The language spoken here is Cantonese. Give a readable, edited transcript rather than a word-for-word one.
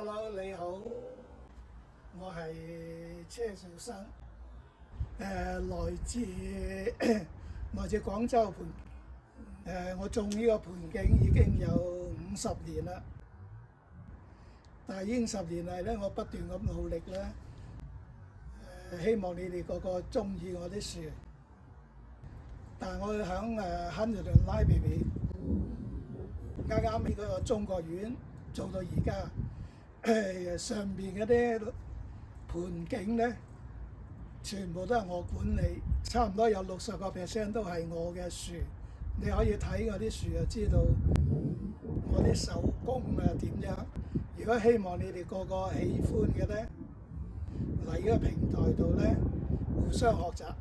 Hello，你好，我係車兆生，來自來自廣州盤，我種呢個盆景已經有50年啦，但係呢10年嚟咧，我不斷咁努力咧，希望你哋個個中意我啲樹，但係我響Huntingdon Library啱啱喺嗰個中國院做到而家。上邊嗰啲盆景咧，全部都係我管理，差唔多有60%都係我嘅樹。你可以睇我啲樹就知道我啲手工啊點樣。如果希望你哋個個喜歡嘅咧，嚟呢個平台度咧互相學習。